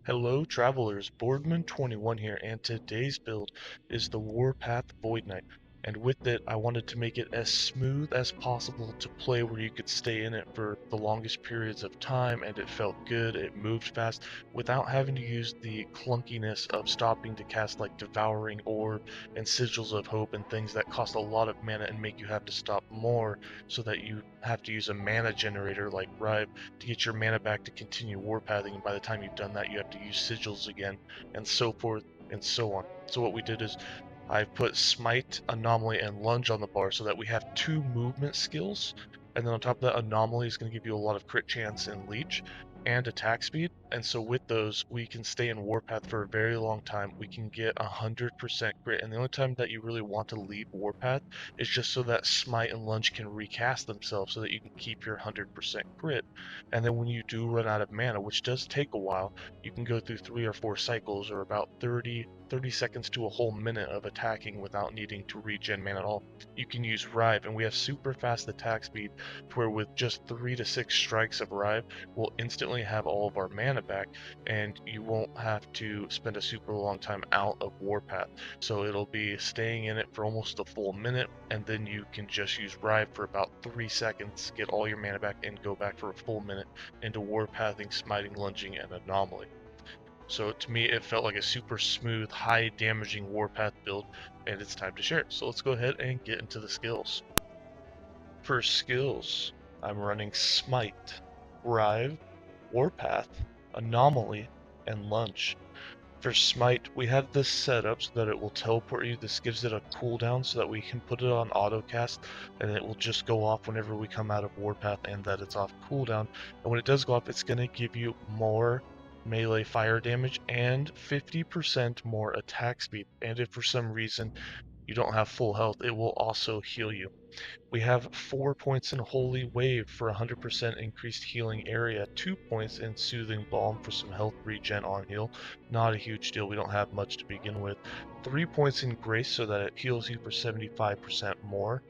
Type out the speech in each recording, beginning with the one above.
Hello travelers, Boardman21 here, and today's build is the Warpath VoidKnight. And with it, I wanted to make it as smooth as possible to play, where you could stay in it for the longest periods of time and it felt good, it moved fast, without having to use the clunkiness of stopping to cast like Devouring Orb and Sigils of Hope and things that cost a lot of mana and make you have to stop more, so that you have to use a mana generator like Rive to get your mana back to continue warpathing, and by the time you've done that you have to use sigils again, and so forth and so on. So what we did is I've put Smite, Anomaly, and Lunge on the bar so that we have two movement skills, and then on top of that, Anomaly is going to give you a lot of crit chance and leech and attack speed, and so with those we can stay in Warpath for a very long time. We can get 100% crit, and the only time that you really want to leave Warpath is just so that Smite and Lunge can recast themselves so that you can keep your 100% crit. And then when you do run out of mana, which does take a while, you can go through 3 or 4 cycles, or about 30 seconds to a whole minute of attacking without needing to regen mana at all. You can use Rive, and we have super fast attack speed to where with just 3 to 6 strikes of Rive, we'll instantly have all of our mana back, and you won't have to spend a super long time out of Warpath. So it'll be staying in it for almost a full minute, and then you can just use Rive for about 3 seconds, get all your mana back, and go back for a full minute into Warpathing, Smiting, Lunging, and Anomaly. So to me, it felt like a super smooth, high damaging Warpath build, and it's time to share it. So let's go ahead and get into the skills. For skills, I'm running Smite, Rive, Warpath, Anomaly, and Lunge. For Smite, we have this set up so that it will teleport you. This gives it a cooldown so that we can put it on autocast, and it will just go off whenever we come out of Warpath, and that it's off cooldown. And when it does go off, it's going to give you more melee fire damage and 50% more attack speed. And if for some reason you don't have full health, it will also heal you. We have 4 points in Holy Wave for 100% increased healing area, 2 points in Soothing Balm for some health regen on heal. Not a huge deal, we don't have much to begin with. 3 points in Grace so that it heals you for 75% more.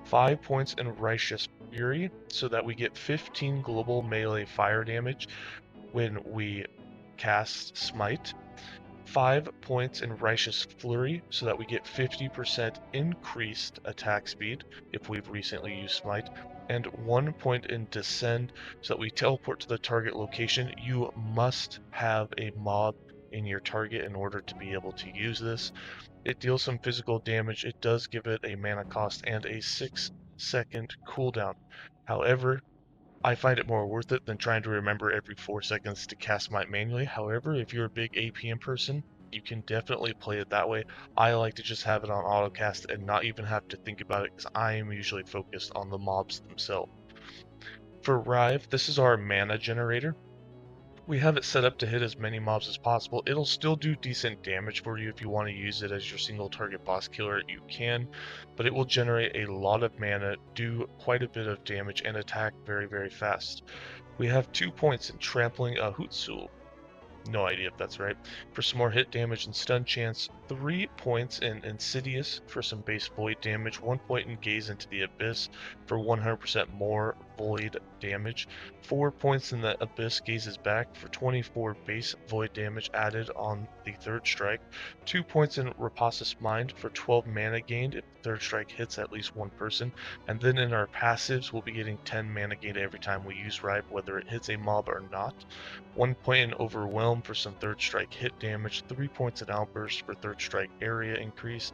5 points in Righteous Fury so that we get 15 global melee fire damage when we cast Smite. 5 points in Righteous Flurry so that we get 50% increased attack speed if we've recently used Smite, and 1 point in Descend so that we teleport to the target location. You must have a mob in your target in order to be able to use this. It deals some physical damage, it does give it a mana cost and a 6-second cooldown. However, I find it more worth it than trying to remember every 4 seconds to cast Smite manually. However, if you're a big APM person, you can definitely play it that way. I like to just have it on autocast and not even have to think about it, because I am usually focused on the mobs themselves. For Rive, this is our mana generator. We have it set up to hit as many mobs as possible. It'll still do decent damage for you. If you want to use it as your single target boss killer, you can, but it will generate a lot of mana, do quite a bit of damage, and attack very, very fast. We have 2 points in Trampling a Hootsul. No idea if that's right. For some more hit damage and stun chance. 3 points in Insidious for some base void damage. 1 point in Gaze into the Abyss for 100% more void damage. 4 points in the Abyss Gazes Back for 24 base void damage added on the third strike. 2 points in Rapacious Mind for 12 mana gained if the third strike hits at least one person. And then in our passives, we'll be getting 10 mana gained every time we use Rive, whether it hits a mob or not. 1 point in Overwhelm for some third strike hit damage, 3 points in Outburst for third strike area increase,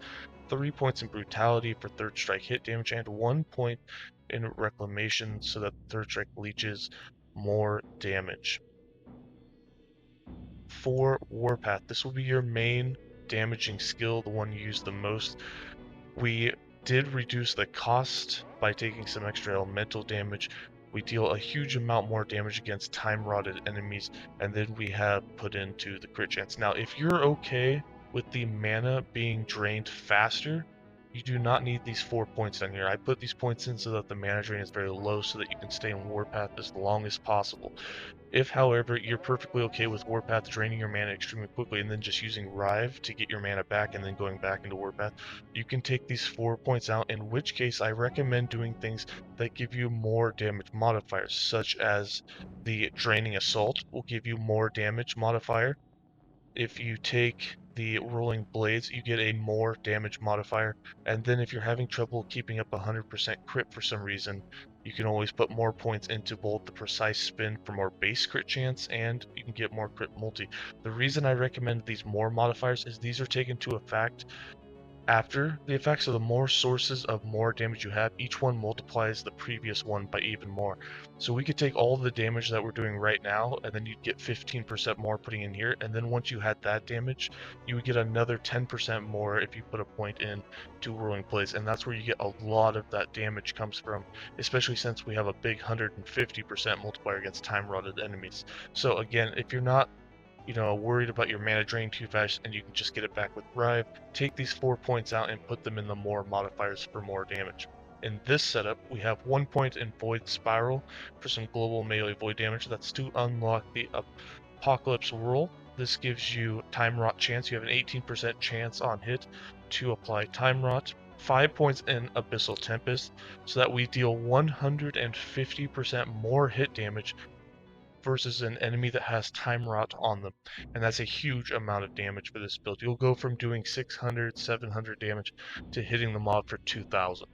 3 points in Brutality for third strike hit damage, and 1 point in Reclamation so that third strike leeches more damage. For Warpath, this will be your main damaging skill, the one you use the most. We did reduce the cost by taking some extra elemental damage. We deal a huge amount more damage against time-rotted enemies, and then we have put into the crit chance. Now, if you're okay with the mana being drained faster, You do not need these 4 points down here. I put these points in so that the mana drain is very low so that you can stay in Warpath as long as possible. If, however, you're perfectly okay with Warpath draining your mana extremely quickly and then just using Rive to get your mana back and then going back into Warpath, you can take these 4 points out, in which case I recommend doing things that give you more damage modifiers, such as the Draining Assault will give you more damage modifier. If you take the Rolling Blades, you get a more damage modifier. And then if you're having trouble keeping up 100% crit for some reason, you can always put more points into both the Precise Spin for more base crit chance, and you can get more crit multi. The reason I recommend these more modifiers is these are taken to effect after the effects. So the more sources of more damage you have, each one multiplies the previous one by even more. So we could take all the damage that we're doing right now, and then you'd get 15% more putting in here, and then once you had that damage, you would get another 10% more if you put a point in to Whirling Blades, and that's where you get a lot of that damage comes from, especially since we have a big 150% multiplier against time-rotted enemies. So again, if you're not worried about your mana drain too fast and you can just get it back with Rive, take these 4 points out and put them in the more modifiers for more damage. In this setup, we have 1 point in Void Spiral for some global melee void damage. That's to unlock the Apocalypse Whirl. This gives you Time Rot chance. You have an 18% chance on hit to apply Time Rot. 5 points in Abyssal Tempest, so that we deal 150% more hit damage versus an enemy that has Time Rot on them, and that's a huge amount of damage for this build. You'll go from doing 600, 700 damage to hitting the mob for 2000.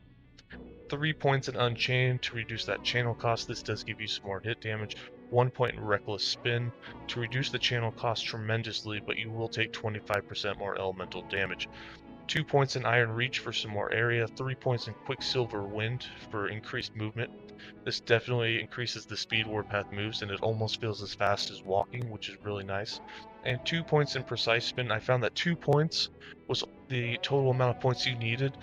3 points in Unchained to reduce that channel cost. This does give you some more hit damage. 1 point in Reckless Spin to reduce the channel cost tremendously, but you will take 25% more elemental damage. 2 points in Iron Reach for some more area, 3 points in Quicksilver Wind for increased movement. This definitely increases the speed Warpath moves, and it almost feels as fast as walking, which is really nice. And 2 points in Precise Spin. I found that 2 points was the total amount of points you needed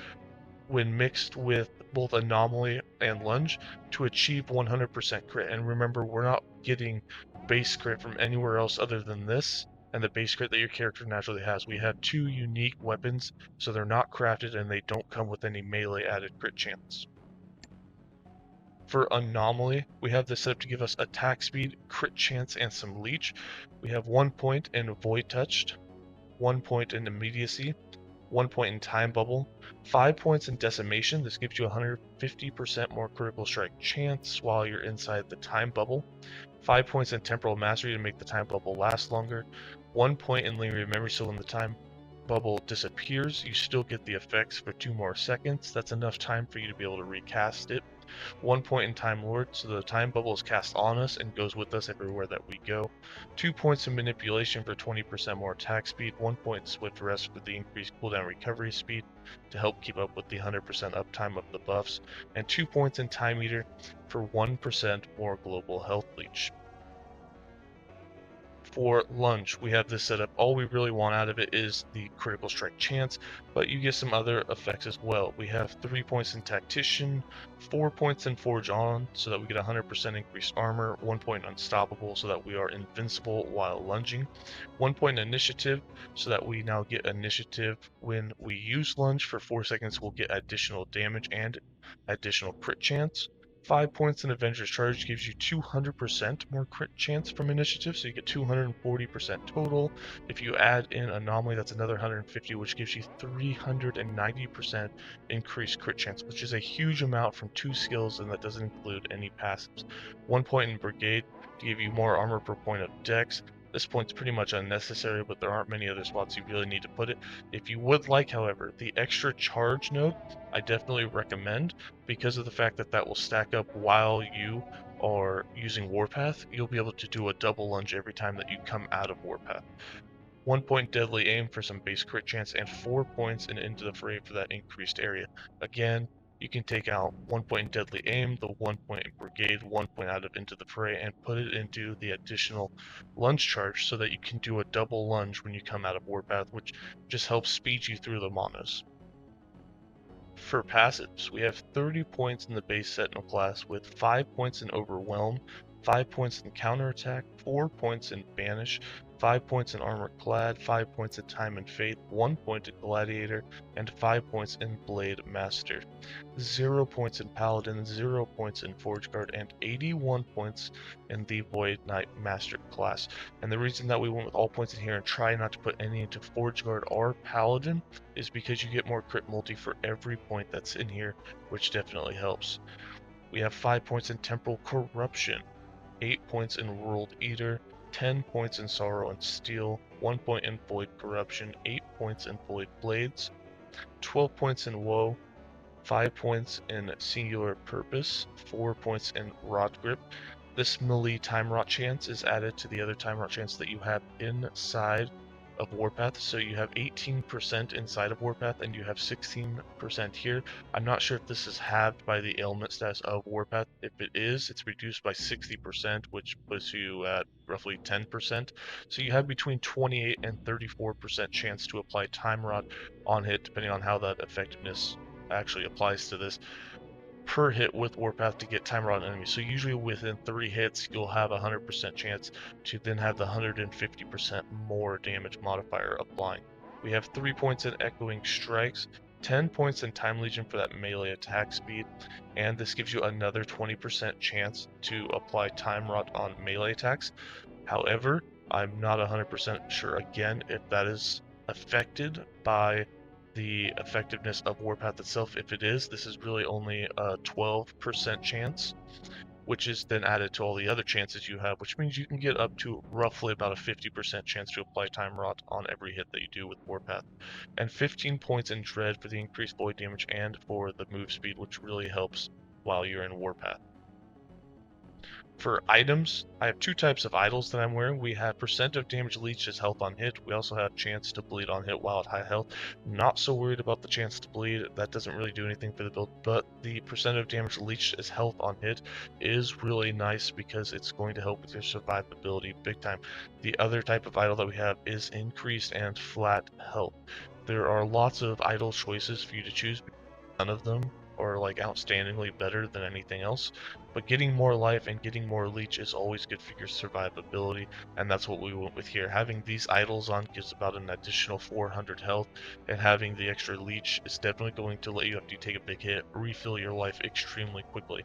when mixed with both Anomaly and Lunge to achieve 100% crit. And remember, we're not getting base crit from anywhere else other than this and the base crit that your character naturally has. We have 2 unique weapons, so they're not crafted and they don't come with any melee added crit chance. For Anomaly, we have this set up to give us attack speed, crit chance, and some leech. We have 1 point in Void Touched, 1 point in Immediacy, 1 point in Time Bubble, 5 points in Decimation. This gives you 150% more critical strike chance while you're inside the Time Bubble. 5 points in Temporal Mastery to make the Time Bubble last longer. 1 point in Lingering Memory, so when the Time Bubble disappears, you still get the effects for 2 more seconds. That's enough time for you to be able to recast it. 1 point in Time Lord, so the Time Bubble is cast on us and goes with us everywhere that we go. 2 points in Manipulation for 20% more attack speed. 1 point in Swift Rest for the increased cooldown recovery speed to help keep up with the 100% uptime of the buffs. And 2 points in Time Eater for 1% more global health leech. For Lunge, we have this set up. All we really want out of it is the critical strike chance, but you get some other effects as well. We have 3 points in Tactician, 4 points in Forge On, so that we get 100% increased armor, 1 point in Unstoppable, so that we are invincible while lunging, 1 point in Initiative, so that we now get Initiative when we use Lunge for 4 seconds. We'll get additional damage and additional crit chance. 5 points in Avenger's Charge gives you 200% more crit chance from Initiative, so you get 240% total. If you add in Anomaly, that's another 150, which gives you 390% increased crit chance, which is a huge amount from 2 skills, and that doesn't include any passives. 1 point in Brigade to give you more armor per point of Dex. This point's pretty much unnecessary, but there aren't many other spots you really need to put it. If you would like, however, the extra charge node, I definitely recommend, because of the fact that that will stack up while you are using Warpath. You'll be able to do a double lunge every time that you come out of Warpath. 1 point Deadly Aim for some base crit chance, and 4 points in Into the Fray for that increased area. Again, you can take out 1 point in Deadly Aim, the 1 point in Brigade, 1 point out of Into the Fray, and put it into the additional lunge charge so that you can do a double lunge when you come out of Warpath, which just helps speed you through the monos. For passives, we have 30 points in the base Sentinel class with 5 points in Overwhelm 5 points in counterattack, 4 points in banish, 5 points in armor clad, 5 points in time and faith, 1 point in gladiator, and 5 points in blade master. 0 points in paladin, 0 points in forge guard, and 81 points in the VoidKnight master class. And the reason that we went with all points in here and try not to put any into forge guard or paladin is because you get more crit multi for every point that's in here, which definitely helps. We have 5 points in temporal corruption, 8 points in World Eater, 10 points in Sorrow and Steel, 1 point in Void Corruption, 8 points in Void Blades, 12 points in Woe, 5 points in Singular Purpose, 4 points in Rod Grip. This melee time rot chance is added to the other time rot chance that you have inside of Warpath. So you have 18% inside of Warpath and you have 16% here. I'm not sure if this is halved by the ailment status of Warpath. If it is, it's reduced by 60%, which puts you at roughly 10%. So you have between 28 and 34% chance to apply time rot on hit, depending on how that effectiveness actually applies to this, per hit with Warpath to get time rot on enemies. So usually within 3 hits, you'll have a 100% chance to then have the 150% more damage modifier applying. We have 3 points in Echoing Strikes, 10 points in Time Legion for that melee attack speed, and this gives you another 20% chance to apply time rot on melee attacks. However, I'm not 100% sure again if that is affected by the effectiveness of Warpath itself. If it is, this is really only a 12% chance, which is then added to all the other chances you have, which means you can get up to roughly about a 50% chance to apply Time Rot on every hit that you do with Warpath. And 15 points in Dread for the increased void damage and for the move speed, which really helps while you're in Warpath. For items, I have 2 types of idols that I'm wearing. We have percent of damage leeches health on hit. We also have chance to bleed on hit while at high health. Not so worried about the chance to bleed. That doesn't really do anything for the build, but the percent of damage leeched as health on hit is really nice because it's going to help with your survivability big time. The other type of idol that we have is increased and flat health. There are lots of idol choices for you to choose. None of them are like outstandingly better than anything else, but getting more life and getting more leech is always good for your survivability, and that's what we went with here. Having these idols on gives about an additional 400 health, and having the extra leech is definitely going to let you, after you take a big hit, refill your life extremely quickly.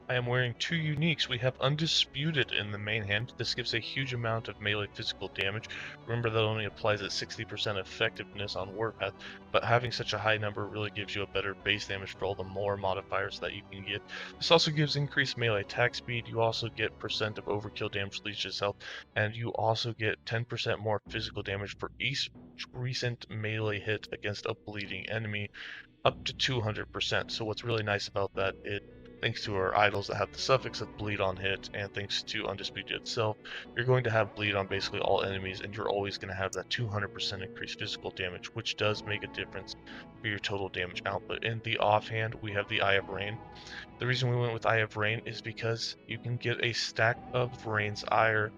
I am wearing 2 uniques. We have Undisputed in the main hand. This gives a huge amount of melee physical damage. Remember that only applies at 60% effectiveness on Warpath, but having such a high number really gives you a better base damage for all the more modifiers that you can get. This also gives increased melee attack speed. You also get percent of overkill damage leeches health, and you also get 10% more physical damage for each recent melee hit against a bleeding enemy, up to 200%. So what's really nice about that is, thanks to our idols that have the suffix of bleed on hit, and thanks to Undisputed itself, you're going to have bleed on basically all enemies, and you're always going to have that 200% increased physical damage, which does make a difference for your total damage output. In the offhand, we have the Eye of Rain. The reason we went with Eye of Rain is because you can get a stack of Rain's Ire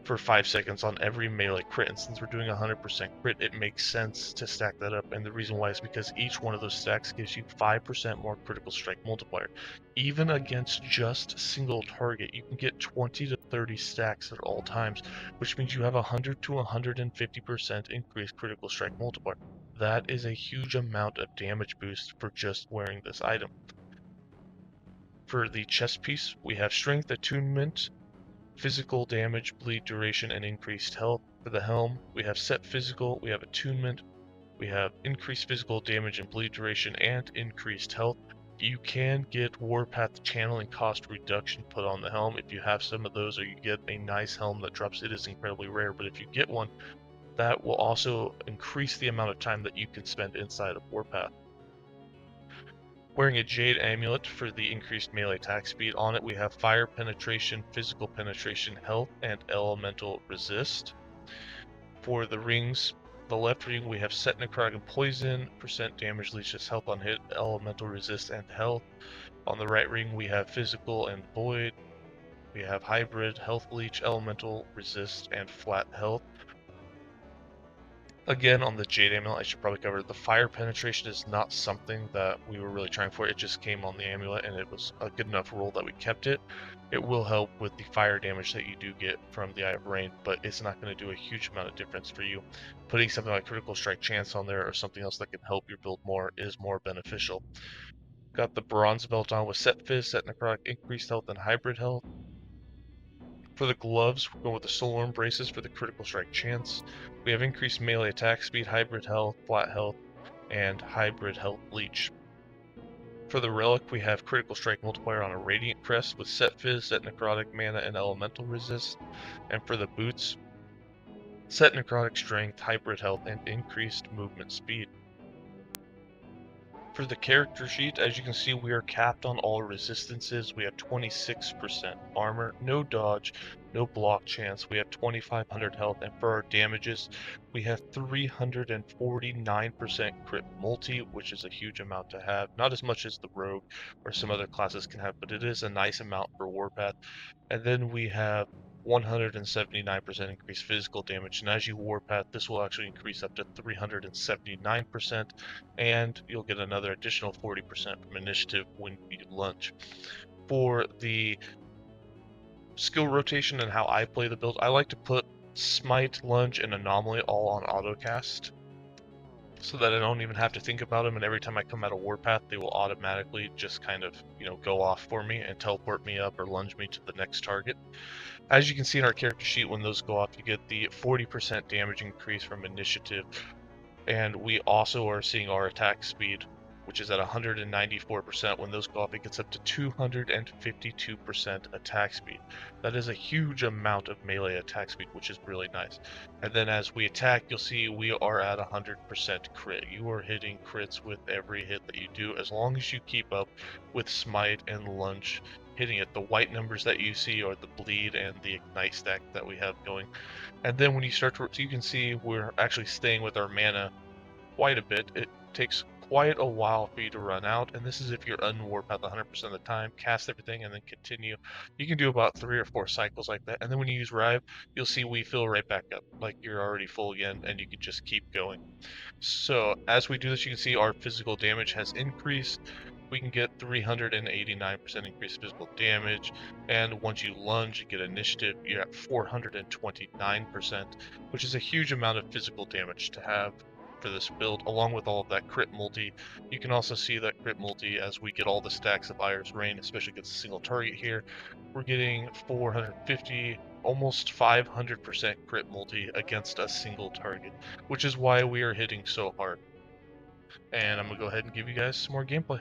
for 5 seconds on every melee crit, and since we're doing 100% crit, it makes sense to stack that up, and the reason why is because each one of those stacks gives you 5% more critical strike multiplier. Even against just single target, you can get 20 to 30 stacks at all times, which means you have 100 to 150% increased critical strike multiplier. That is a huge amount of damage boost for just wearing this item. For the chest piece, we have Strength Attunement, physical damage, bleed duration, and increased health. For the helm, we have set physical, we have attunement, we have increased physical damage and bleed duration, and increased health. You can get Warpath channeling cost reduction put on the helm if you have some of those, or you get a nice helm that drops. It is incredibly rare, but if you get one, that will also increase the amount of time that you can spend inside of Warpath. Wearing a Jade Amulet for the increased melee attack speed. On it we have Fire Penetration, Physical Penetration, Health, and Elemental Resist. For the rings, the left ring we have Set Necrotic and Poison, percent damage leeches health on hit, Elemental Resist, and Health. On the right ring we have Physical and Void. We have Hybrid, Health Leech, Elemental Resist, and Flat Health. Again, on the Jade Amulet, I should probably cover the fire penetration is not something that we were really trying for. It just came on the amulet, and it was a good enough roll that we kept it. It will help with the fire damage that you do get from the Eye of Rain, but it's not going to do a huge amount of difference for you. Putting something like Critical Strike Chance on there or something else that can help your build more is more beneficial. Got the Bronze Belt on with Set Fizz, Set Necrotic, Increased Health, and Hybrid Health. For the gloves, we're going with the Solar Embraces for the Critical Strike Chance. We have increased melee attack speed, Hybrid Health, Flat Health, and Hybrid Health Leech. For the Relic, we have Critical Strike Multiplier on a Radiant Crest with Set Fizz, Set Necrotic, Mana, and Elemental Resist. And for the boots, Set Necrotic Strength, Hybrid Health, and increased movement speed. For the character sheet, as you can see, we are capped on all resistances. We have 26% armor, no dodge, no block chance. We have 2500 health, and for our damages, we have 349% crit multi, which is a huge amount to have. Not as much as the rogue or some other classes can have, but it is a nice amount for Warpath. And then we have 179% increased physical damage, and as you Warpath, this will actually increase up to 379%, and you'll get another additional 40% from initiative when you Lunge. For the skill rotation and how I play the build, I like to put Smite, Lunge, and Anomaly all on autocast, so that I don't even have to think about them, and every time I come out of Warpath, they will automatically just kind of, go off for me and teleport me up or lunge me to the next target. As you can see in our character sheet, when those go off, you get the 40% damage increase from initiative, and we also are seeing our attack speed, which is at 194%. When those go off, it gets up to 252% attack speed. That is a huge amount of melee attack speed, which is really nice. And then as we attack, you'll see we are at 100% crit. You are hitting crits with every hit that you do, as long as you keep up with Smite and Lunge hitting it. The white numbers that you see are the bleed and the ignite stack that we have going. And then when you start to, so you can see we're actually staying with our mana quite a bit. It takes quite a while for you to run out, and this is if you're unwarpath 100% of the time, cast everything, and then continue. You can do about 3 or 4 cycles like that, and then when you use Rive, you'll see we fill right back up, like you're already full again, and you can just keep going. So as we do this, you can see our physical damage has increased. We can get 389% increased physical damage, and once you lunge and get initiative, you're at 429%, which is a huge amount of physical damage to have for this build, along with all of that crit multi. You can also see that crit multi as we get all the stacks of Ire's Rain, especially against a single target here. We're getting 450, almost 500% crit multi against a single target, which is why we are hitting so hard. And I'm going to go ahead and give you guys some more gameplay.